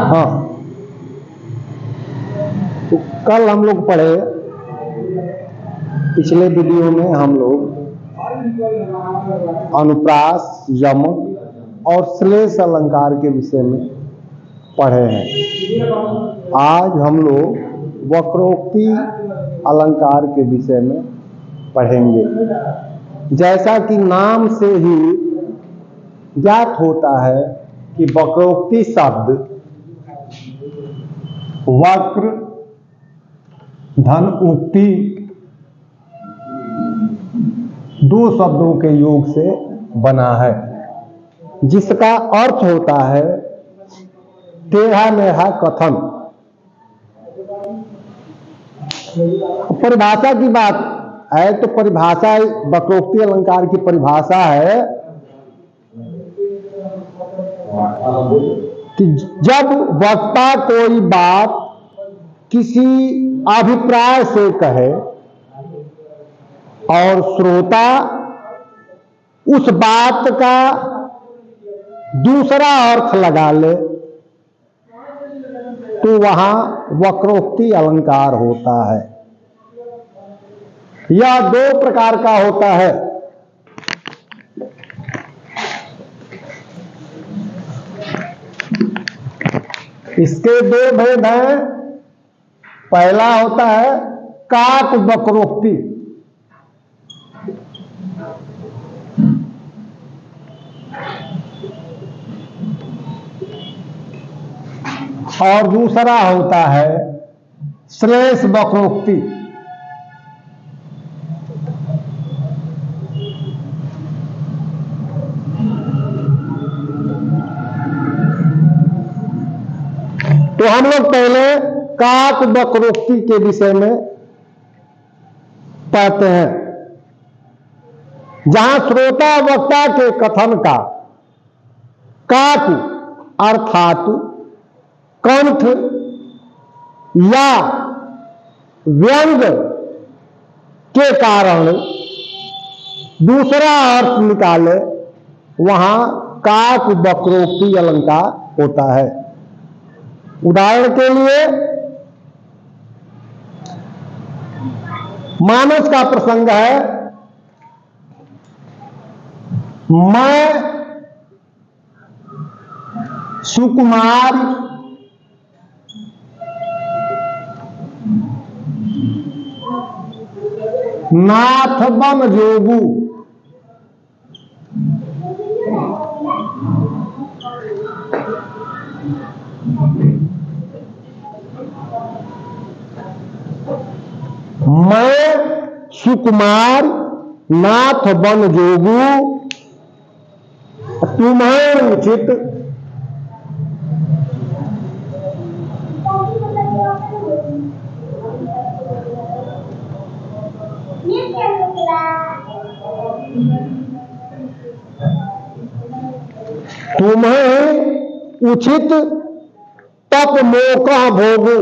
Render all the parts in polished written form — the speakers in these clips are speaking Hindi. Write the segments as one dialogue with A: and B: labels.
A: हाँ, तो कल हम लोग पढ़े, पिछले वीडियो में हम लोग अनुप्रास, यमक और श्लेष अलंकार के विषय में पढ़े हैं। आज हम लोग वक्रोक्ति अलंकार के विषय में पढ़ेंगे। जैसा कि नाम से ही ज्ञात होता है कि वक्रोक्ति शब्द वक्र धन उक्ति दो शब्दों के योग से बना है, जिसका अर्थ होता है टेढ़ा मेढ़ा कथन। परिभाषा की बात है तो परिभाषा, वक्रोक्ति अलंकार की परिभाषा है कि जब वक्ता कोई बात किसी अभिप्राय से कहे और श्रोता उस बात का दूसरा अर्थ लगा ले तो वहां वक्रोक्ति अलंकार होता है। यह दो प्रकार का होता है। इसके दो भेद हैं। पहला होता है काक वक्रोक्ति, और दूसरा होता है श्लेष वक्रोक्ति। तो हम लोग पहले काक वक्रोक्ति के विषय में पढ़ते हैं, जहां श्रोता वक्ता के कथन का काक अर्थात कंठ या व्यंग के कारण दूसरा अर्थ निकाले, वहां काक वक्रोक्ति अलंकार होता है। उदाहरण के लिए मानस का प्रसंग है, मैं सुकुमार नाथ बन जोगू, मैं सुकुमार नाथ बन जोगू, तुम्हें उचित तुम्हें उचित तप मौका भोगू।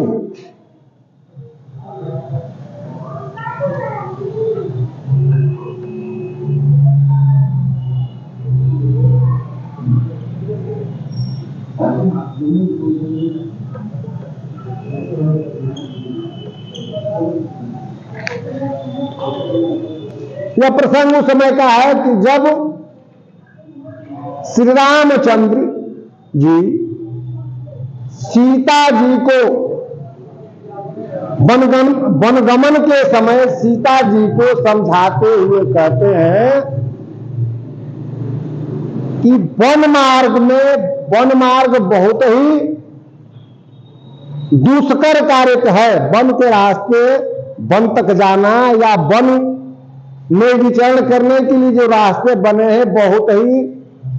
A: यह प्रसंग उस समय का है कि जब श्री रामचंद्र जी सीता जी को वनगमन के समय सीता जी को समझाते हुए कहते हैं कि वन मार्ग बहुत ही दुष्कर कार्य है। वन के रास्ते, वन तक जाना या वन में विचरण करने के लिए जो रास्ते बने हैं बहुत ही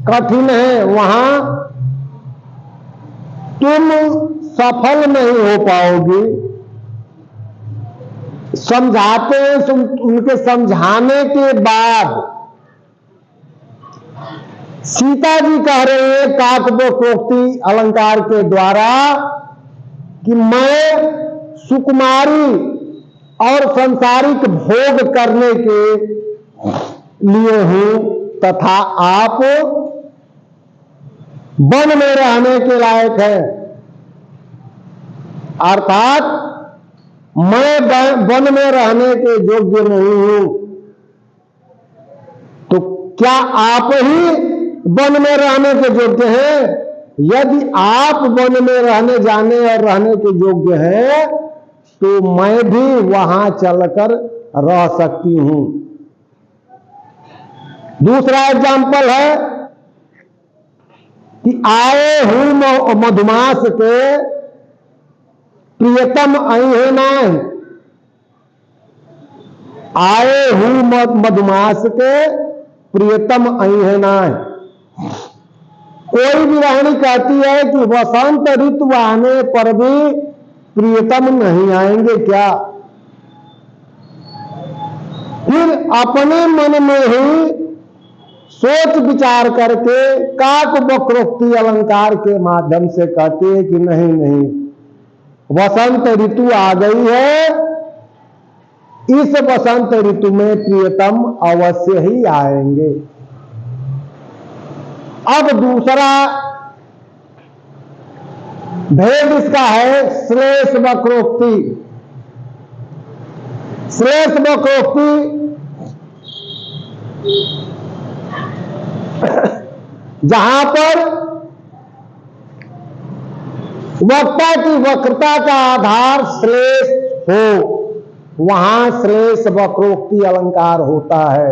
A: कठिन है। वहां तुम सफल नहीं हो पाओगी। समझाते हैं, उनके समझाने के बाद सीता जी कह रहे हैं काक वक्रोक्ति अलंकार के द्वारा कि मैं सुकुमारी और सांसारिक भोग करने के लिए हूं तथा आप वन में रहने के लायक है। अर्थात मैं वन में रहने के योग्य नहीं हूं, तो क्या आप ही वन में रहने के योग्य हैं? यदि आप वन में रहने जाने और रहने के योग्य हैं तो मैं भी वहां चलकर रह सकती हूं। दूसरा एग्जाम्पल है कि आए हूं मधुमास के प्रियतम आई है नाय। आए हूं मधुमास के प्रियतम आई है नाय। कोई भी रानी कहती है कि वसंत ऋतु आने पर भी प्रियतम नहीं आएंगे क्या? फिर अपने मन में ही सोच विचार करके काक वक्रोक्ति अलंकार के माध्यम से कहते हैं कि नहीं नहीं, वसंत ऋतु आ गई है, इस वसंत ऋतु में प्रियतम अवश्य ही आएंगे। अब दूसरा भेद इसका है श्लेष वक्रोक्ति। श्लेष वक्रोक्ति जहां पर वक्ता की वक्रता का आधार श्लेष हो, वहां श्लेष वक्रोक्ति अलंकार होता है।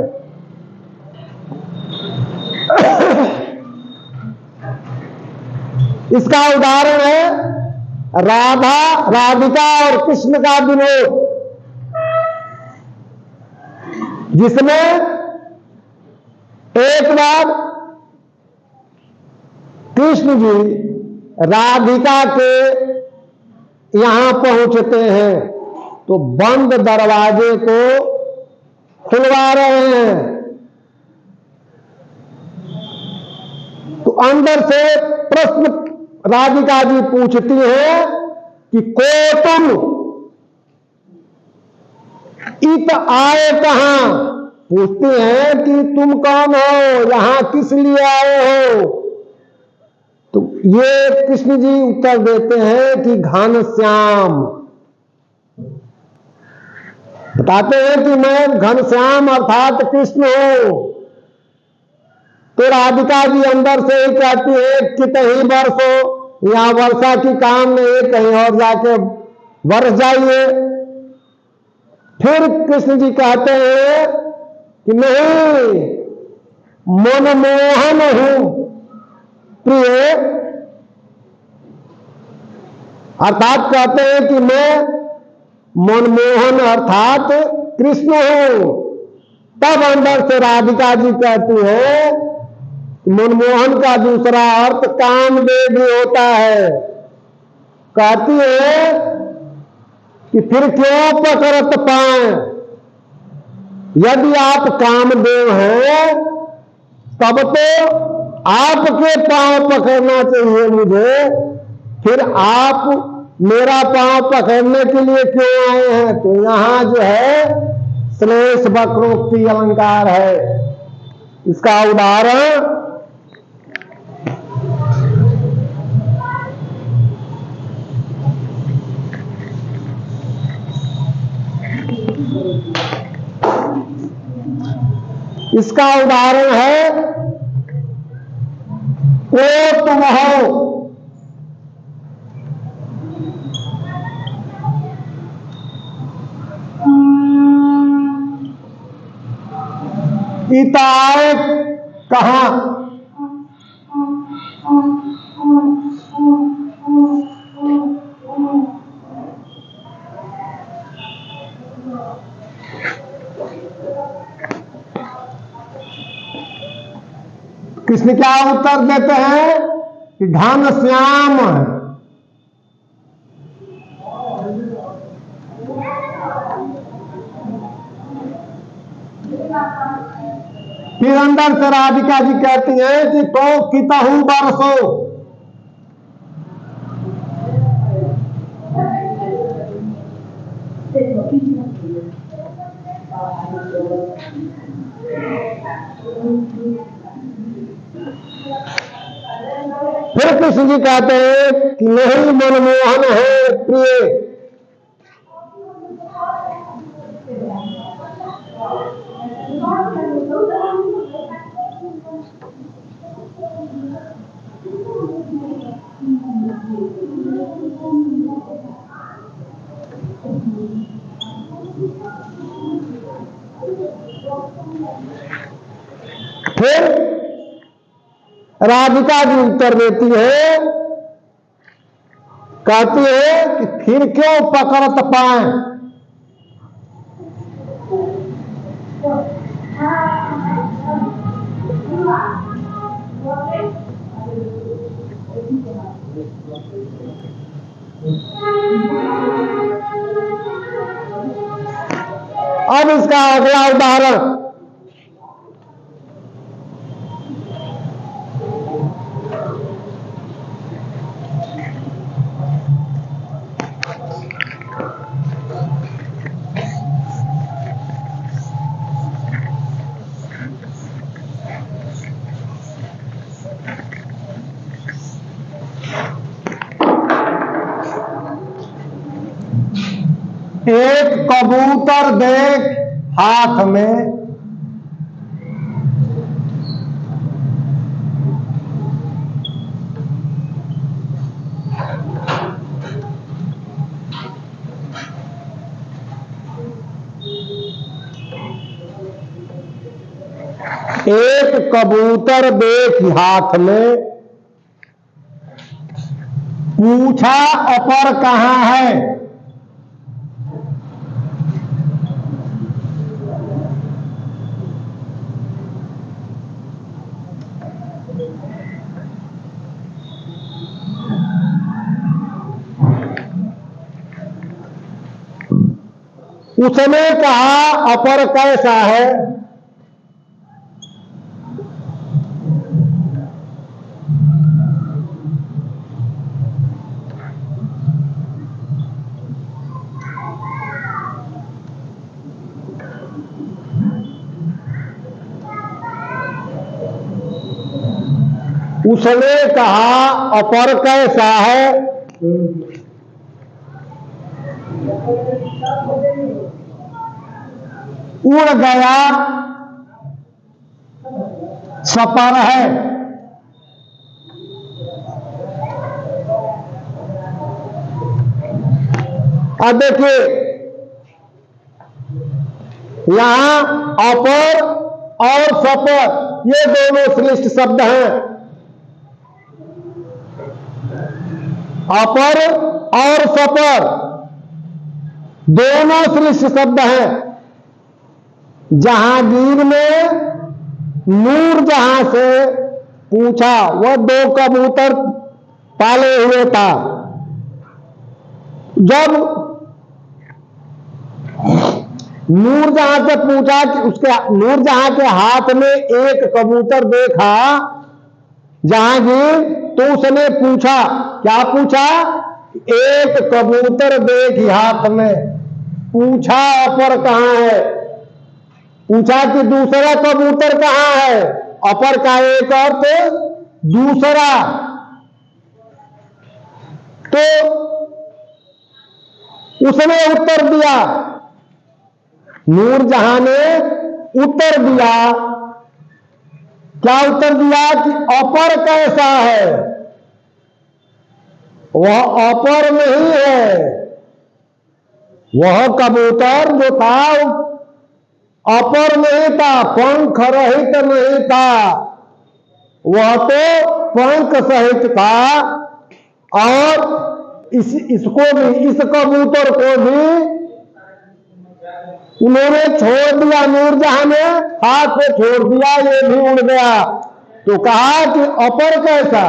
A: इसका उदाहरण है राधा, राधिका और कृष्ण का विनोद, जिसमें एक बार कृष्ण जी राधिका के यहां पहुंचते हैं तो बंद दरवाजे को खुलवा रहे हैं, तो अंदर से प्रश्न राधिका जी पूछती हैं कि को तुम इत आए कहां? पूछते हैं कि तुम कौन हो, यहां किस लिए आए हो? तो ये कृष्ण जी उत्तर देते हैं कि घनश्याम। बताते हैं कि मैं घनश्याम अर्थात कृष्ण हूं। तो राधिका जी अंदर से ही कहती है कितनी वर्ष हो, यहां वर्षा की काम नहीं, कहीं और जाके वर्ष जाइए। फिर कृष्ण जी कहते हैं कि नहीं, मनमोहन हूं प्रिय, अर्थात कहते हैं कि मैं मनमोहन अर्थात कृष्ण हूं। तब अंदर से राधिका जी कहती है मनमोहन का दूसरा अर्थ कामदेव भी होता है। कहती है कि फिर क्यों पकड़त पाए, यदि आप कामदेव हैं तब तो आपके पांव पकड़ना चाहिए मुझे, फिर आप मेरा पांव पकड़ने के लिए क्यों आए हैं? तो यहां जो है श्लेष वक्रोक्ति अलंकार है। इसका उदाहरण है को तुम हो। इताए कहां? कृष्ण क्या उत्तर देते हैं कि घनश्याम। फिर अंदर से राधिका जी कहती है कि तो कितहु बरसो। फिर कृष्ण जी कहते हैं कि नहीं मनमोहन है प्रिय। फिर राधिका जी उत्तर देती है, कहती है कि फिर क्यों पकड़त पाए। अब इसका अगला उदाहरण, एक कबूतर देख हाथ में एक कबूतर देख हाथ में, पूछा अपर कहाँ है। उसने कहा अपर कैसा है। उसने कहा अपर कैसा है। उड़ गया सपर है। अब देखिए यहां अपर और सपर ये दोनों श्लिष्ट शब्द हैं। अपर और सपर दोनों श्लिष्ट शब्द हैं। जहांगीर ने नूरजहां से पूछा, वह 2 कबूतर पाले हुए था। जब नूरजहां से पूछा कि उसके नूरजहां के हाथ में एक कबूतर देखा जहांगीर, तो उसने पूछा, क्या पूछा, एक कबूतर देख हाथ में, पूछा अपर कहां है। पूछा कि दूसरा कबूतर कहां है। अपर का एक अर्थ दूसरा। तो उसने उत्तर दिया, नूरजहां ने उत्तर दिया, क्या उत्तर दिया कि अपर कैसा है। वह अपर नहीं है। वह कबूतर जो था अपर नहीं था, पंख रहित नहीं था, वह तो पंख सहित था। और इसको भी, इस कबूतर को भी उन्होंने छोड़ दिया। नूरजहां ने हाथ से छोड़ दिया, ये भी उड़ गया। तो कहा कि अपर कैसा,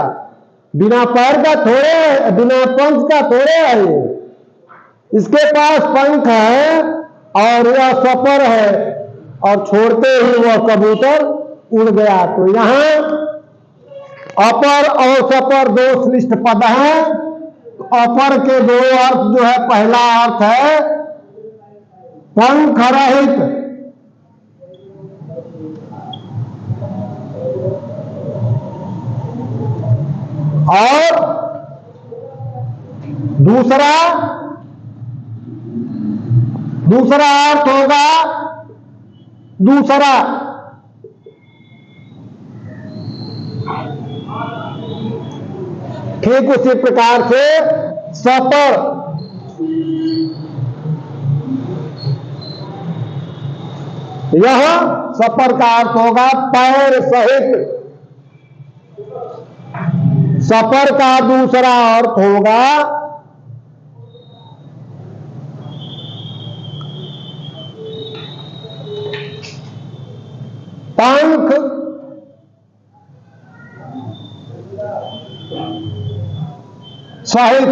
A: बिना पैर का थोड़े है, बिना पंख का थोड़े है ये। इसके पास पंख है और यह सपर है, और छोड़ते ही वह कबूतर उड़ गया। तो यहां अपर और सपर 2 श्लिष्ट पद हैं। अपर के 2 अर्थ जो है, पहला अर्थ है पंख रहित, और दूसरा अर्थ होगा दूसरा। ठीक उसी प्रकार से सपर, यह सपर का अर्थ होगा पैर सहित। सपर का दूसरा अर्थ होगा पंख सहित।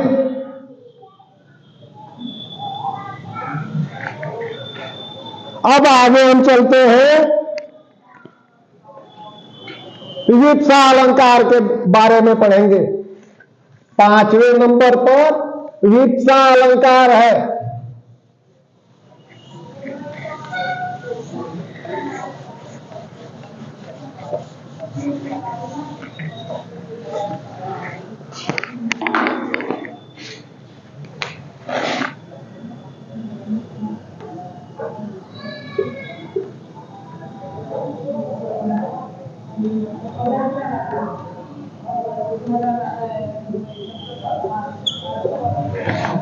A: अब आगे हम चलते हैं, विवित्सा अलंकार के बारे में पढ़ेंगे। 5वें नंबर पर विवित्सा अलंकार है।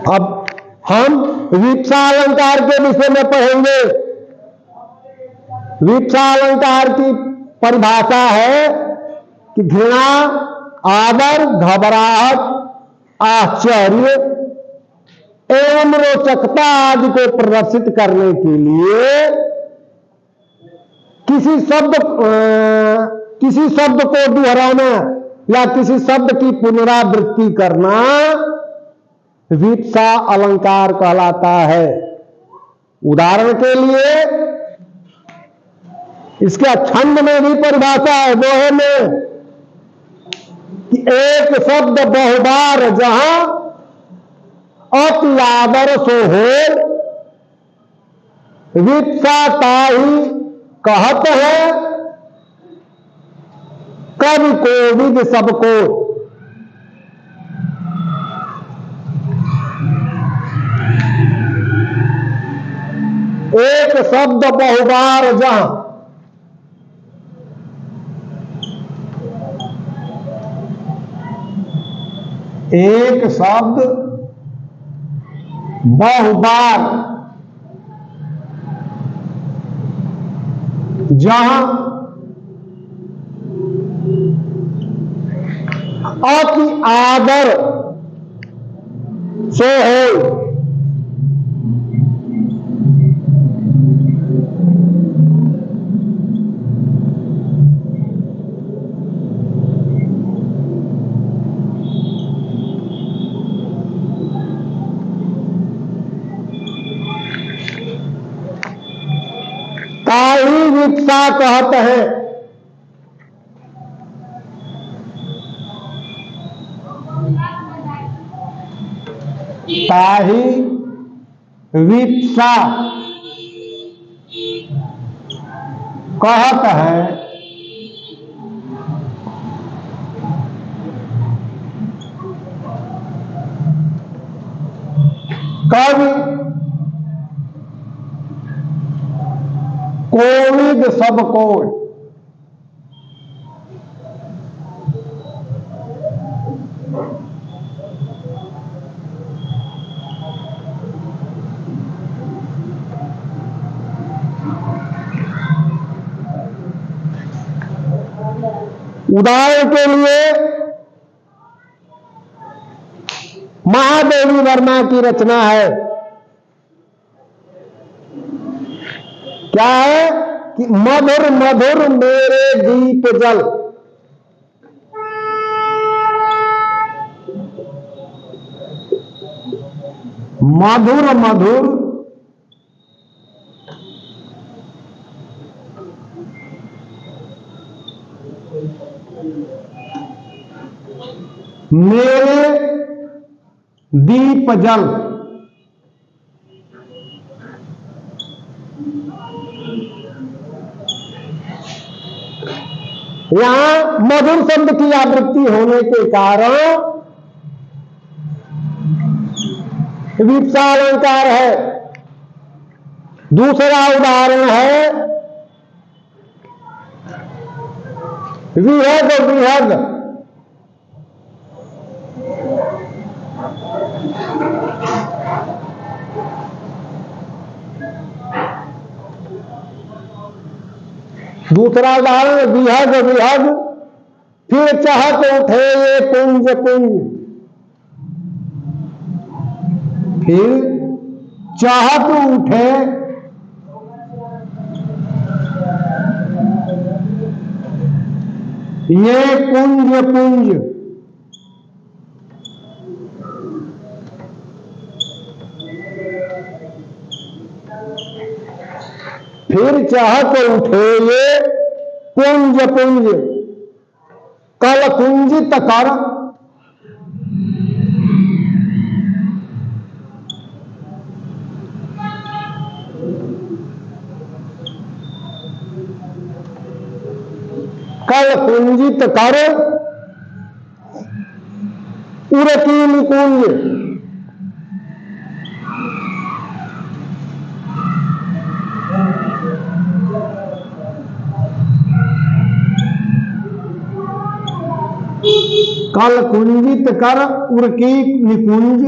A: अब हम विवित्सा अलंकार के विषय में पढ़ेंगे। विवित्सा अलंकार की परिभाषा है कि घृणा, आदर, घबराहट, आश्चर्य एवं रोचकता आदि को प्रदर्शित करने के लिए किसी शब्द को दोहराना या किसी शब्द की पुनरावृत्ति करना विवित्सा अलंकार कहलाता है। उदाहरण के लिए इसके छंद में भी परिभाषा है दोहे में कि एक शब्द बहुबार जहां अति आदर सो हो, विवित्सा ताहि कहत है कवि कोविद सबको। एक शब्द बहुबार जहां, एक शब्द बहुबार जहां अति आदर सो हो, ताहि विवित्सा कहत है। ताहि विवित्सा कहत है कवि कोविद सबको। उदाहरण के लिए महादेवी वर्मा की रचना है। क्या है कि मधुर मधुर मेरे दीप जल, मधुर मधुर मेरे दीप जल। यहां मधुर शब्द की आवृत्ति होने के कारण विवक्षा अलंकार है। दूसरा उदाहरण है विहग विहग। दूसरा उदाहरण विहग विहग। फिर चहक उठे ये पुंज पुंज। फिर चहक उठे ये पुंज पुंज। फिर चहक उठे ये पुंज पुंज। कल कुंजित कर कल कुंजित कर उड़ती निकुंज। कल कुंजित कर उड़की निकुंज।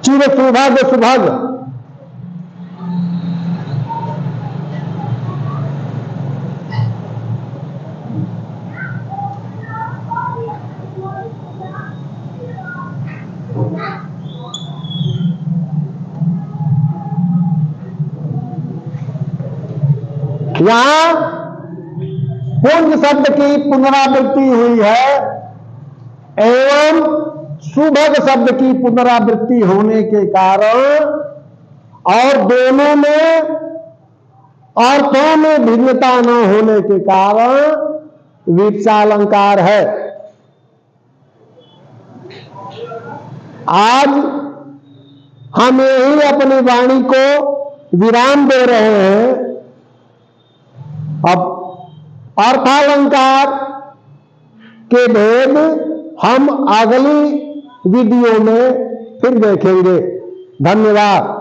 A: चिर सुभग सुभग। यहां पुंज शब्द की पुनरावृत्ति हुई है एवं सुभग शब्द की पुनरावृत्ति होने के कारण और दोनों में अर्थों में भिन्नता न होने के कारण विवक्षा अलंकार है। आज हम यही अपनी वाणी को विराम दे रहे हैं। अब अर्थालंकार के भेद हम अगली वीडियो में फिर देखेंगे। धन्यवाद।